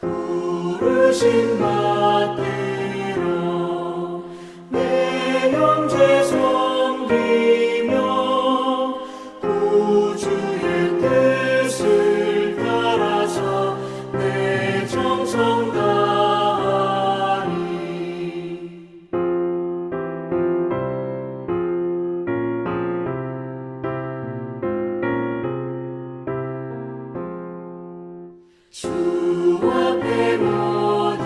부르심 받들어 내 형제 섬기며 구주의 뜻을 따라서 내 정성 다하리. 주 앞에 모든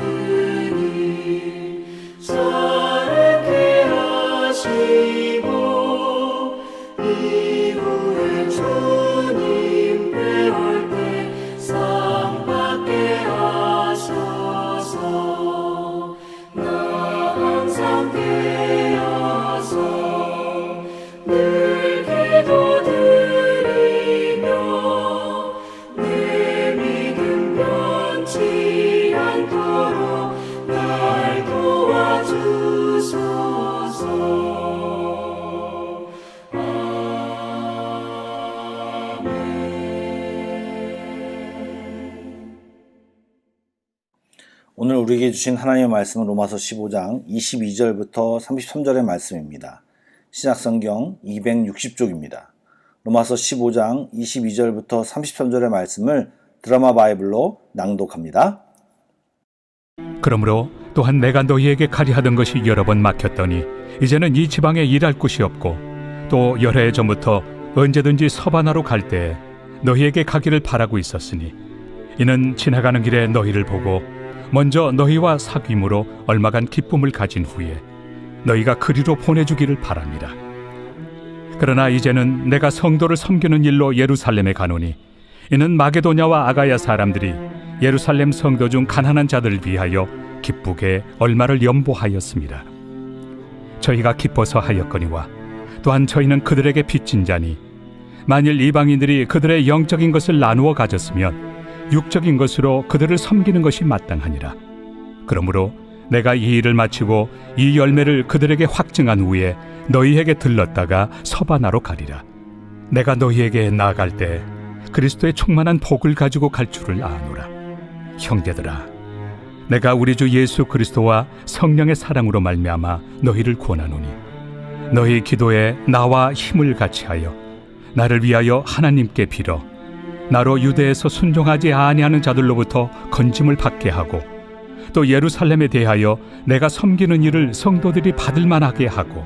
일 사랑케 하시고 이후에 주님 뵈올 때 상 받게 하소서. 나 항상 깨어서 늘 기도드리며 내 믿음 변치 않도록 날 도와주소서. 오늘 우리에게 주신 하나님의 말씀은 로마서 15장 22절부터 33절의 말씀입니다. 신약성경 260쪽입니다. 로마서 15장 22절부터 33절의 말씀을 드라마 바이블로 낭독합니다. 그러므로 또한 내가 너희에게 가리하던 것이 여러 번 막혔더니 이제는 이 지방에 일할 곳이 없고 또 여러 해 전부터 언제든지 서바나로 갈 때에 너희에게 가기를 바라고 있었으니 이는 지나가는 길에 너희를 보고 먼저 너희와 사귐으로 얼마간 기쁨을 가진 후에 너희가 그리로 보내주기를 바랍니다. 그러나 이제는 내가 성도를 섬기는 일로 예루살렘에 가노니 이는 마게도냐와 아가야 사람들이 예루살렘 성도 중 가난한 자들을 위하여 기쁘게 얼마를 연보하였습니다. 저희가 기뻐서 하였거니와 또한 저희는 그들에게 빚진 자니 만일 이방인들이 그들의 영적인 것을 나누어 가졌으면 육적인 것으로 그들을 섬기는 것이 마땅하니라. 그러므로 내가 이 일을 마치고 이 열매를 그들에게 확증한 후에 너희에게 들렀다가 서바나로 가리라. 내가 너희에게 나아갈 때 그리스도의 충만한 복을 가지고 갈 줄을 아노라. 형제들아, 내가 우리 주 예수 그리스도와 성령의 사랑으로 말미암아 너희를 권하노니 너희 기도에 나와 힘을 같이하여 나를 위하여 하나님께 빌어 나로 유대에서 순종하지 아니하는 자들로부터 건짐을 받게 하고 또 예루살렘에 대하여 내가 섬기는 일을 성도들이 받을 만하게 하고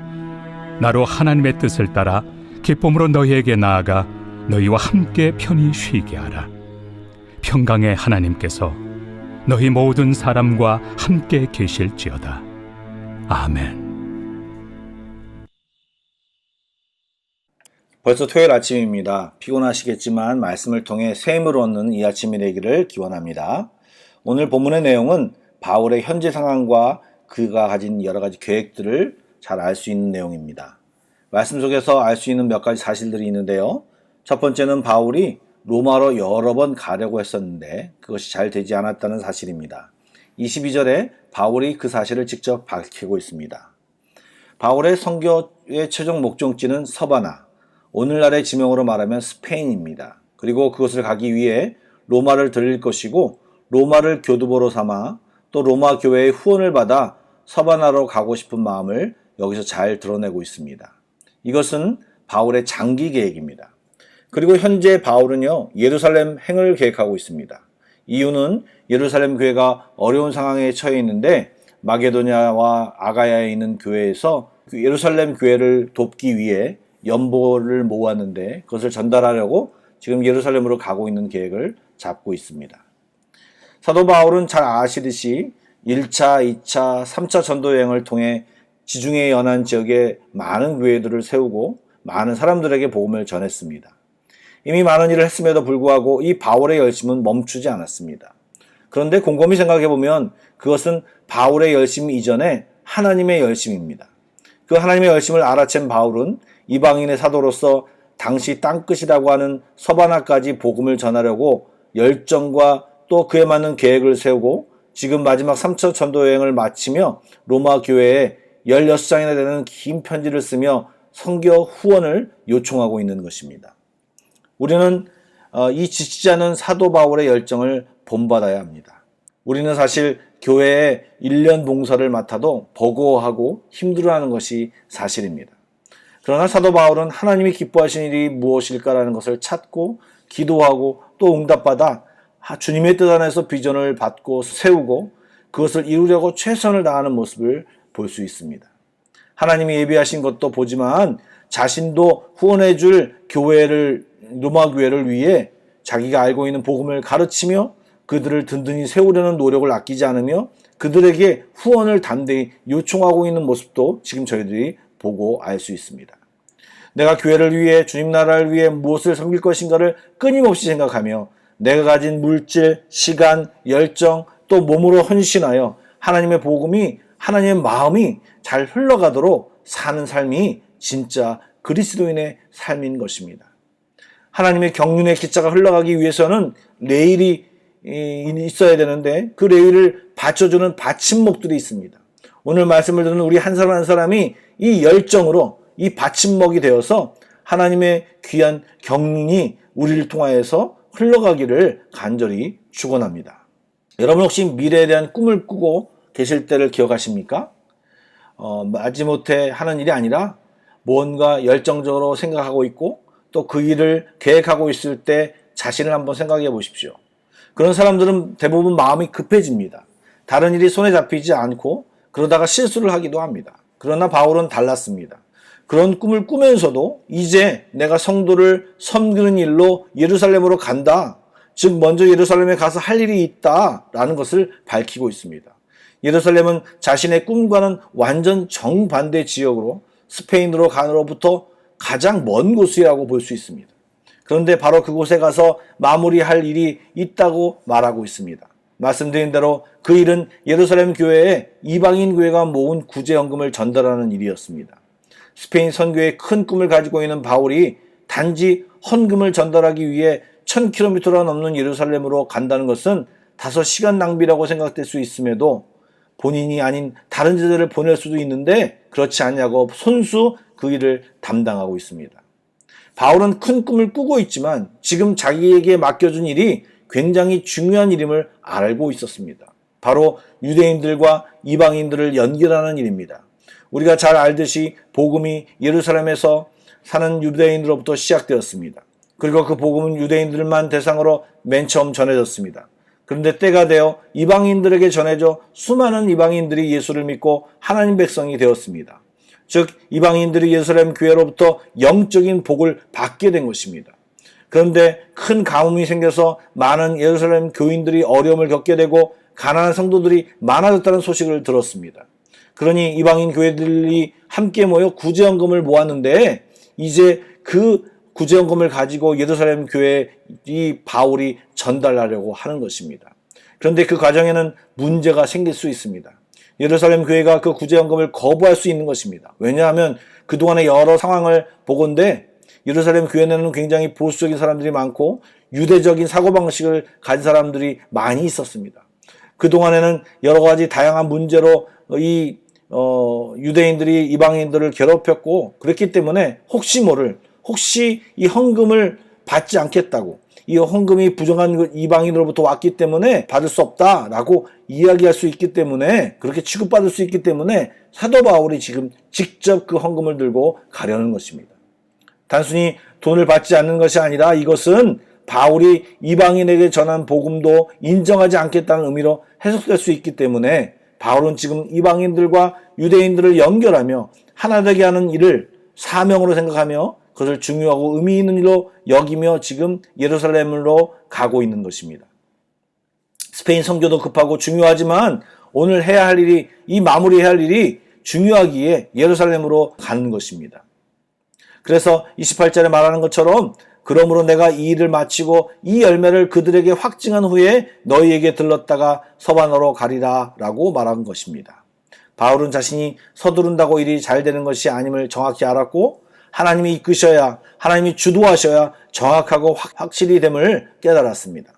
나로 하나님의 뜻을 따라 기쁨으로 너희에게 나아가 너희와 함께 편히 쉬게 하라. 평강의 하나님께서 너희 모든 사람과 함께 계실지어다. 아멘. 벌써 토요일 아침입니다. 피곤하시겠지만 말씀을 통해 새 힘을 얻는 이 아침이 되기를 기원합니다. 오늘 본문의 내용은 바울의 현재 상황과 그가 가진 여러 가지 계획들을 잘 알 수 있는 내용입니다. 말씀 속에서 알 수 있는 몇 가지 사실들이 있는데요. 첫 번째는 바울이 로마로 여러 번 가려고 했었는데 그것이 잘 되지 않았다는 사실입니다. 22절에 바울이 그 사실을 직접 밝히고 있습니다. 바울의 선교의 최종 목적지는 서바나, 오늘날의 지명으로 말하면 스페인입니다. 그리고 그것을 가기 위해 로마를 들릴 것이고 로마를 교두보로 삼아 또 로마 교회의 후원을 받아 서바나로 가고 싶은 마음을 여기서 잘 드러내고 있습니다. 이것은 바울의 장기 계획입니다. 그리고 현재 바울은요, 예루살렘 행을 계획하고 있습니다. 이유는 예루살렘 교회가 어려운 상황에 처해 있는데 마게도냐와 아가야에 있는 교회에서 예루살렘 교회를 돕기 위해 연보를 모았는데 그것을 전달하려고 지금 예루살렘으로 가고 있는 계획을 잡고 있습니다. 사도 바울은 잘 아시듯이 1차, 2차, 3차 전도 여행을 통해 지중해 연안 지역에 많은 교회들을 세우고 많은 사람들에게 복음을 전했습니다. 이미 많은 일을 했음에도 불구하고 이 바울의 열심은 멈추지 않았습니다. 그런데 곰곰이 생각해보면 그것은 바울의 열심 이전에 하나님의 열심입니다. 그 하나님의 열심을 알아챈 바울은 이방인의 사도로서 당시 땅끝이라고 하는 서바나까지 복음을 전하려고 열정과 또 그에 맞는 계획을 세우고 지금 마지막 3차 전도 여행을 마치며 로마 교회에 16장이나 되는 긴 편지를 쓰며 선교 후원을 요청하고 있는 것입니다. 우리는 이 지치지 않은 사도 바울의 열정을 본받아야 합니다. 우리는 사실 교회에 1년 봉사를 맡아도 버거워하고 힘들어하는 것이 사실입니다. 그러나 사도 바울은 하나님이 기뻐하시는 일이 무엇일까라는 것을 찾고 기도하고 또 응답받아 주님의 뜻 안에서 비전을 받고 세우고 그것을 이루려고 최선을 다하는 모습을 볼 수 있습니다. 하나님이 예비하신 것도 보지만 자신도 후원해 줄 교회를, 로마 교회를 위해 자기가 알고 있는 복음을 가르치며 그들을 든든히 세우려는 노력을 아끼지 않으며 그들에게 후원을 담대히 요청하고 있는 모습도 지금 저희들이 보고 알 수 있습니다. 내가 교회를 위해 주님 나라를 위해 무엇을 섬길 것인가를 끊임없이 생각하며 내가 가진 물질, 시간, 열정 또 몸으로 헌신하여 하나님의 복음이 하나님의 마음이 잘 흘러가도록 사는 삶이 진짜 그리스도인의 삶인 것입니다. 하나님의 경륜의 기차가 흘러가기 위해서는 레일이 있어야 되는데 그 레일을 받쳐주는 받침목들이 있습니다. 오늘 말씀을 듣는 우리 한 사람 한 사람이 이 열정으로 이 받침목이 되어서 하나님의 귀한 경륜이 우리를 통하여서 흘러가기를 간절히 축원합니다. 여러분 혹시 미래에 대한 꿈을 꾸고 계실 때를 기억하십니까? 마지못해 하는 일이 아니라 뭔가 열정적으로 생각하고 있고 또 그 일을 계획하고 있을 때 자신을 한번 생각해 보십시오. 그런 사람들은 대부분 마음이 급해집니다. 다른 일이 손에 잡히지 않고 그러다가 실수를 하기도 합니다. 그러나 바울은 달랐습니다. 그런 꿈을 꾸면서도 이제 내가 성도를 섬기는 일로 예루살렘으로 간다. 즉 먼저 예루살렘에 가서 할 일이 있다라는 것을 밝히고 있습니다. 예루살렘은 자신의 꿈과는 완전 정반대 지역으로 스페인으로 가로부터 가장 먼 곳이라고 볼 수 있습니다. 그런데 바로 그곳에 가서 마무리할 일이 있다고 말하고 있습니다. 말씀드린 대로 그 일은 예루살렘 교회에 이방인 교회가 모은 구제연금을 전달하는 일이었습니다. 스페인 선교의 큰 꿈을 가지고 있는 바울이 단지 헌금을 전달하기 위해 1000km가 넘는 예루살렘으로 간다는 것은 다소 시간 낭비라고 생각될 수 있음에도 본인이 아닌 다른 제자를 보낼 수도 있는데 그렇지 않냐고 손수 그 일을 담당하고 있습니다. 바울은 큰 꿈을 꾸고 있지만 지금 자기에게 맡겨준 일이 굉장히 중요한 일임을 알고 있었습니다. 바로 유대인들과 이방인들을 연결하는 일입니다. 우리가 잘 알듯이 복음이 예루살렘에서 사는 유대인으로부터 시작되었습니다. 그리고 그 복음은 유대인들만 대상으로 맨 처음 전해졌습니다. 그런데 때가 되어 이방인들에게 전해져 수많은 이방인들이 예수를 믿고 하나님 백성이 되었습니다. 즉 이방인들이 예루살렘 교회로부터 영적인 복을 받게 된 것입니다. 그런데 큰 가뭄이 생겨서 많은 예루살렘 교인들이 어려움을 겪게 되고 가난한 성도들이 많아졌다는 소식을 들었습니다. 그러니 이방인 교회들이 함께 모여 구제연금을 모았는데 이제 그 구제연금을 가지고 예루살렘 교회에 이 바울이 전달하려고 하는 것입니다. 그런데 그 과정에는 문제가 생길 수 있습니다. 예루살렘 교회가 그 구제연금을 거부할 수 있는 것입니다. 왜냐하면 그동안의 여러 상황을 보건대 예루살렘 교회는 굉장히 보수적인 사람들이 많고 유대적인 사고방식을 가진 사람들이 많이 있었습니다. 그동안에는 여러 가지 다양한 문제로 유대인들이 이방인들을 괴롭혔고 그랬기 때문에 혹시 이 헌금을 받지 않겠다고 이 헌금이 부정한 이방인으로부터 왔기 때문에 받을 수 없다라고 이야기할 수 있기 때문에 그렇게 취급받을 수 있기 때문에 사도 바울이 지금 직접 그 헌금을 들고 가려는 것입니다. 단순히 돈을 받지 않는 것이 아니라 이것은 바울이 이방인에게 전한 복음도 인정하지 않겠다는 의미로 해석될 수 있기 때문에 바울은 지금 이방인들과 유대인들을 연결하며 하나 되게 하는 일을 사명으로 생각하며 그것을 중요하고 의미 있는 일로 여기며 지금 예루살렘으로 가고 있는 것입니다. 스페인 선교도 급하고 중요하지만 오늘 해야 할 일이 이 마무리해야 할 일이 중요하기에 예루살렘으로 가는 것입니다. 그래서 28절에 말하는 것처럼 그러므로 내가 이 일을 마치고 이 열매를 그들에게 확증한 후에 너희에게 들렀다가 서바나로 가리라 라고 말한 것입니다. 바울은 자신이 서두른다고 일이 잘 되는 것이 아님을 정확히 알았고 하나님이 이끄셔야, 하나님이 주도하셔야 정확하고 확실히 됨을 깨달았습니다.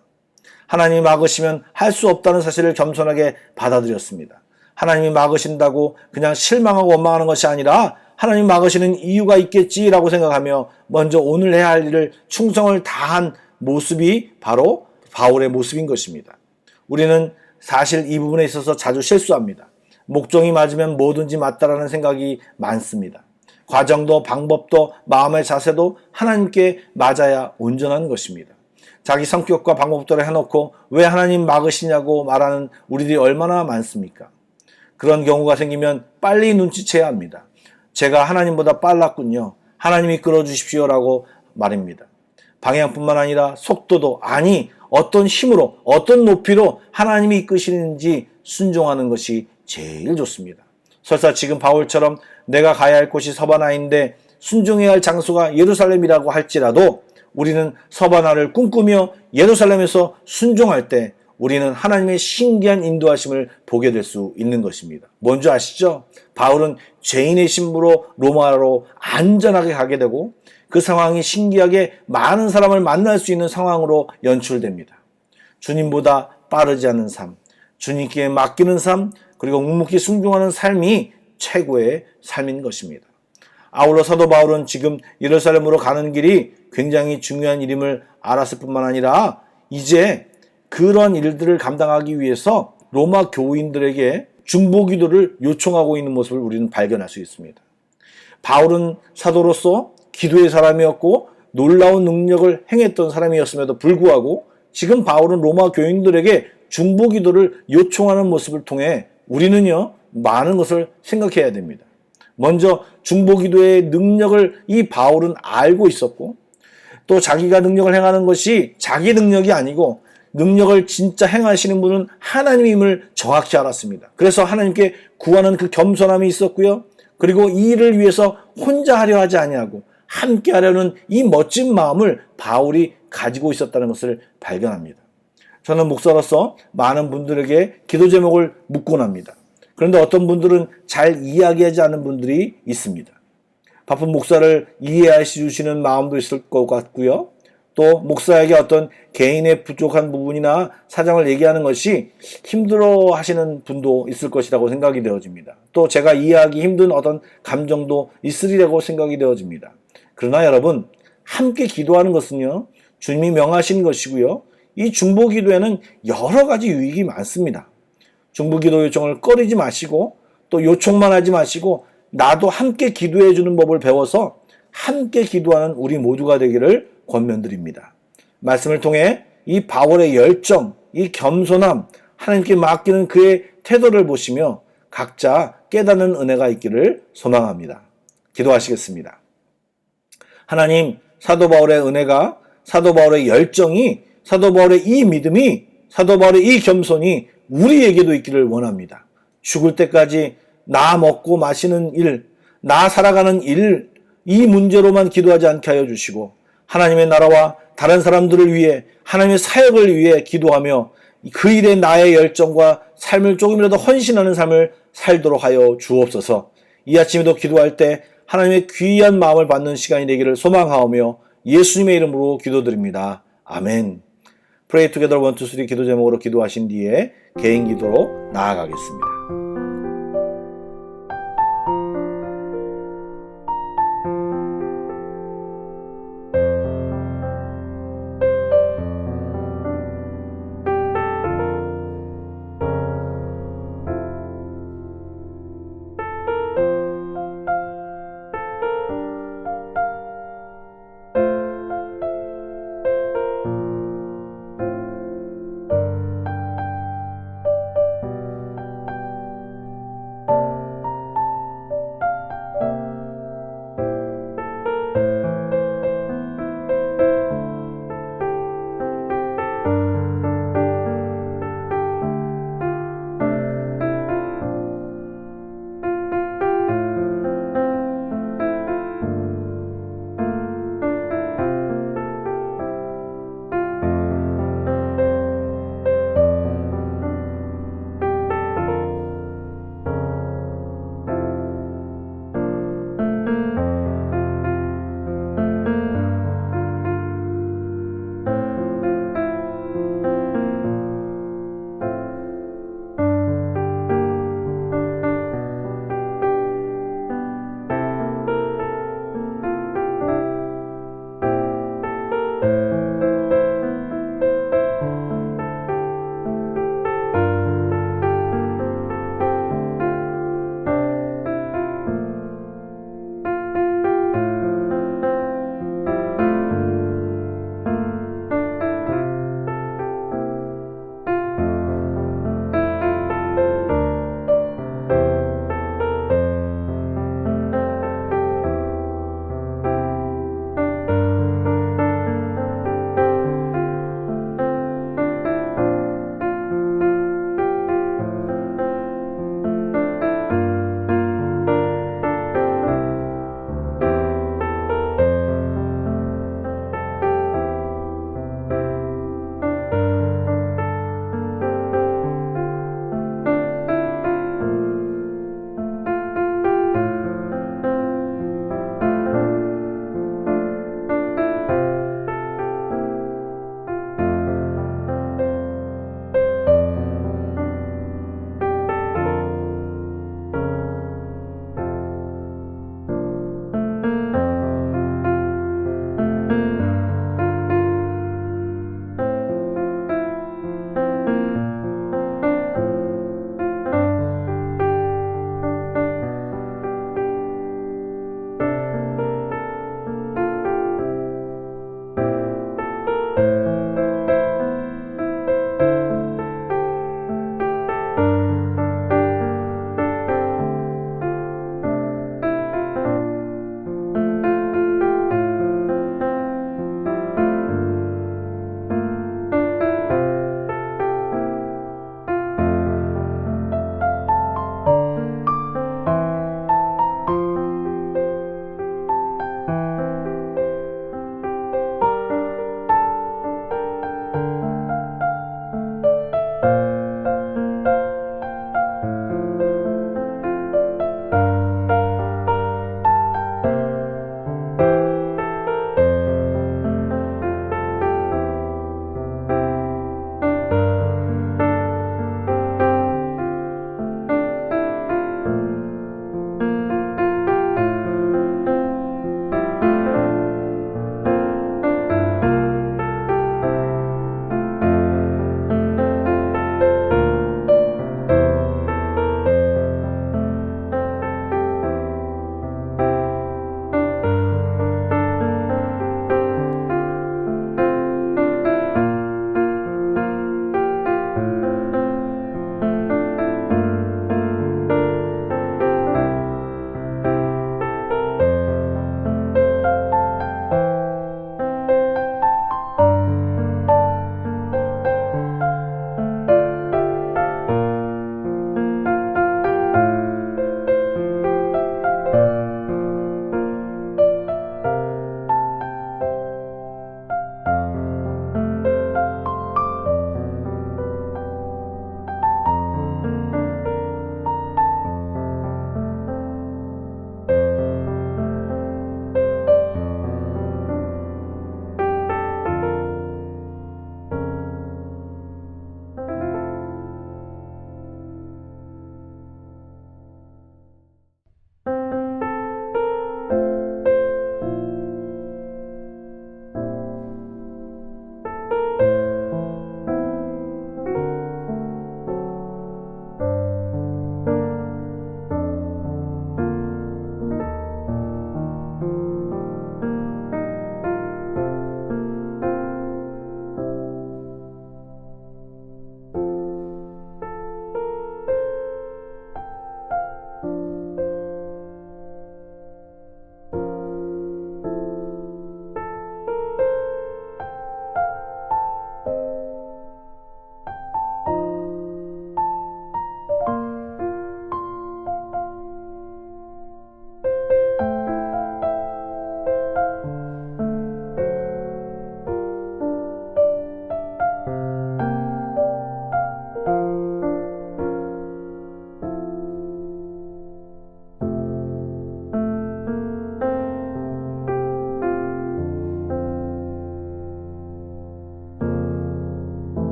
하나님이 막으시면 할 수 없다는 사실을 겸손하게 받아들였습니다. 하나님이 막으신다고 그냥 실망하고 원망하는 것이 아니라 하나님 막으시는 이유가 있겠지라고 생각하며 먼저 오늘 해야 할 일을 충성을 다한 모습이 바로 바울의 모습인 것입니다. 우리는 사실 이 부분에 있어서 자주 실수합니다. 목적이 맞으면 뭐든지 맞다라는 생각이 많습니다. 과정도 방법도 마음의 자세도 하나님께 맞아야 온전한 것입니다. 자기 성격과 방법대로 해놓고 왜 하나님 막으시냐고 말하는 우리들이 얼마나 많습니까? 그런 경우가 생기면 빨리 눈치채야 합니다. 제가 하나님보다 빨랐군요. 하나님이 끌어주십시오라고 말입니다. 방향뿐만 아니라 속도도, 아니 어떤 힘으로 어떤 높이로 하나님이 이끄시는지 순종하는 것이 제일 좋습니다. 설사 지금 바울처럼 내가 가야 할 곳이 서바나인데 순종해야 할 장소가 예루살렘이라고 할지라도 우리는 서바나를 꿈꾸며 예루살렘에서 순종할 때 우리는 하나님의 신기한 인도하심을 보게 될 수 있는 것입니다. 뭔지 아시죠? 바울은 죄인의 신부로 로마로 안전하게 가게 되고 그 상황이 신기하게 많은 사람을 만날 수 있는 상황으로 연출됩니다. 주님보다 빠르지 않은 삶, 주님께 맡기는 삶, 그리고 묵묵히 순종하는 삶이 최고의 삶인 것입니다. 아울러 사도 바울은 지금 예루살렘으로 가는 길이 굉장히 중요한 일임을 알았을 뿐만 아니라 이제 그런 일들을 감당하기 위해서 로마 교인들에게 중보기도를 요청하고 있는 모습을 우리는 발견할 수 있습니다. 바울은 사도로서 기도의 사람이었고 놀라운 능력을 행했던 사람이었음에도 불구하고 지금 바울은 로마 교인들에게 중보기도를 요청하는 모습을 통해 우리는요, 많은 것을 생각해야 됩니다. 먼저 중보기도의 능력을 이 바울은 알고 있었고 또 자기가 능력을 행하는 것이 자기 능력이 아니고 능력을 진짜 행하시는 분은 하나님임을 정확히 알았습니다. 그래서 하나님께 구하는 그 겸손함이 있었고요. 그리고 이 일을 위해서 혼자 하려 하지 아니하고 함께 하려는 이 멋진 마음을 바울이 가지고 있었다는 것을 발견합니다. 저는 목사로서 많은 분들에게 기도 제목을 묻곤 합니다. 그런데 어떤 분들은 잘 이야기하지 않는 분들이 있습니다. 바쁜 목사를 이해해 주시는 마음도 있을 것 같고요. 또 목사에게 어떤 개인의 부족한 부분이나 사정을 얘기하는 것이 힘들어 하시는 분도 있을 것이라고 생각이 되어집니다. 또 제가 이해하기 힘든 어떤 감정도 있으리라고 생각이 되어집니다. 그러나 여러분, 함께 기도하는 것은요, 주님이 명하신 것이고요. 이 중보기도에는 여러 가지 유익이 많습니다. 중보기도 요청을 꺼리지 마시고 또 요청만 하지 마시고 나도 함께 기도해 주는 법을 배워서 함께 기도하는 우리 모두가 되기를 권면드립니다. 말씀을 통해 이 바울의 열정, 이 겸손함, 하나님께 맡기는 그의 태도를 보시며 각자 깨닫는 은혜가 있기를 소망합니다. 기도하시겠습니다. 하나님, 사도 바울의 은혜가, 사도 바울의 열정이, 사도 바울의 이 믿음이, 사도 바울의 이 겸손이 우리에게도 있기를 원합니다. 죽을 때까지 나 먹고 마시는 일, 나 살아가는 일, 이 문제로만 기도하지 않게 하여 주시고 하나님의 나라와 다른 사람들을 위해, 하나님의 사역을 위해 기도하며 그 일에 나의 열정과 삶을 조금이라도 헌신하는 삶을 살도록 하여 주옵소서. 이 아침에도 기도할 때 하나님의 귀한 마음을 받는 시간이 되기를 소망하오며 예수님의 이름으로 기도드립니다. 아멘. Pray together 1, 2, 3 기도 제목으로 기도하신 뒤에 개인 기도로 나아가겠습니다.